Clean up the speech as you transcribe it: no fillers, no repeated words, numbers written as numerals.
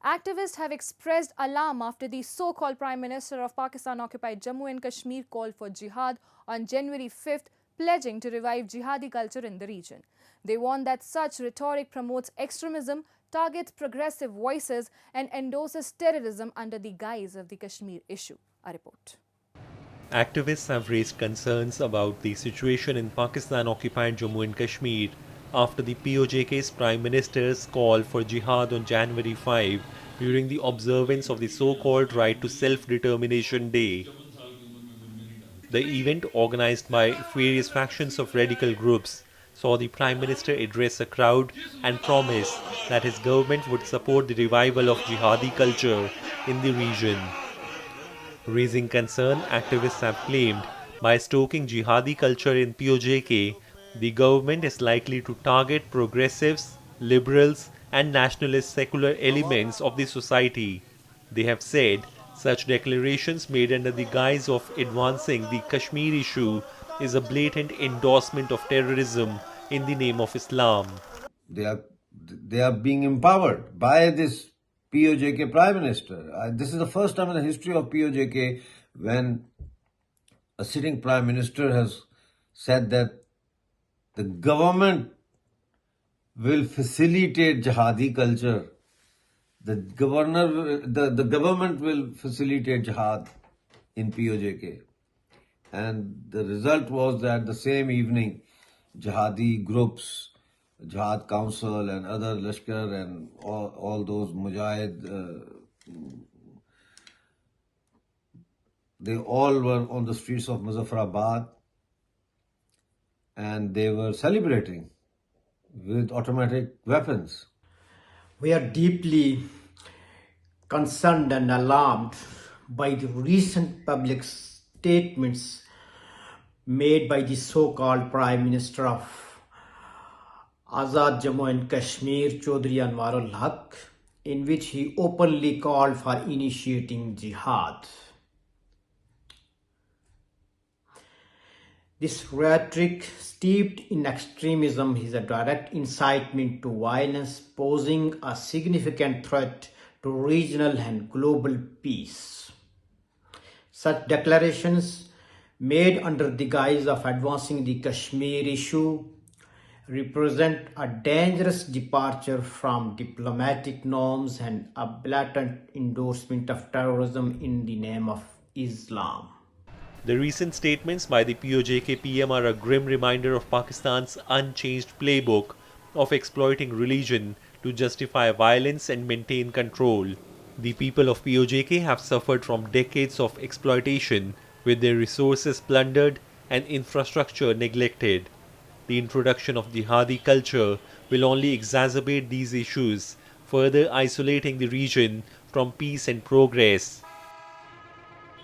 Activists have expressed alarm after the so-called Prime Minister of Pakistan-occupied Jammu and Kashmir called for jihad on January 5th, pledging to revive jihadi culture in the region. They warn that such rhetoric promotes extremism, targets progressive voices and endorses terrorism under the guise of the Kashmir issue. A report. Activists have raised concerns about the situation in Pakistan-occupied Jammu and Kashmir after the PoJK's Prime Minister's call for jihad on January 5 during the observance of the so-called Right to Self-Determination Day. The event, organized by various factions of radical groups, saw the Prime Minister address a crowd and promise that his government would support the revival of jihadi culture in the region. Raising concern, activists have claimed, by stoking jihadi culture in PoJK, the government is likely to target progressives, liberals, and nationalist secular elements of the society. They have said such declarations made under the guise of advancing the Kashmir issue is a blatant endorsement of terrorism in the name of Islam. They are being empowered by this PoJK Prime Minister. This is the first time in the history of PoJK when a sitting Prime Minister has said that the government will facilitate jihadi culture. The government will facilitate jihad in PoJK. And the result was that the same evening, jihadi groups, Jihad Council and other Lashkar and all those Mujahid, they all were on the streets of Muzaffarabad and they were celebrating with automatic weapons. We are deeply concerned and alarmed by the recent public statements made by the so-called Prime Minister of Azad Jammu and Kashmir, Chaudhry Anwarul Haq, in which he openly called for initiating jihad. This rhetoric, steeped in extremism, is a direct incitement to violence, posing a significant threat to regional and global peace. Such declarations, made under the guise of advancing the Kashmir issue, represent a dangerous departure from diplomatic norms and a blatant endorsement of terrorism in the name of Islam. The recent statements by the PoJK PM are a grim reminder of Pakistan's unchanged playbook of exploiting religion to justify violence and maintain control. The people of PoJK have suffered from decades of exploitation, with their resources plundered and infrastructure neglected. The introduction of jihadi culture will only exacerbate these issues, further isolating the region from peace and progress.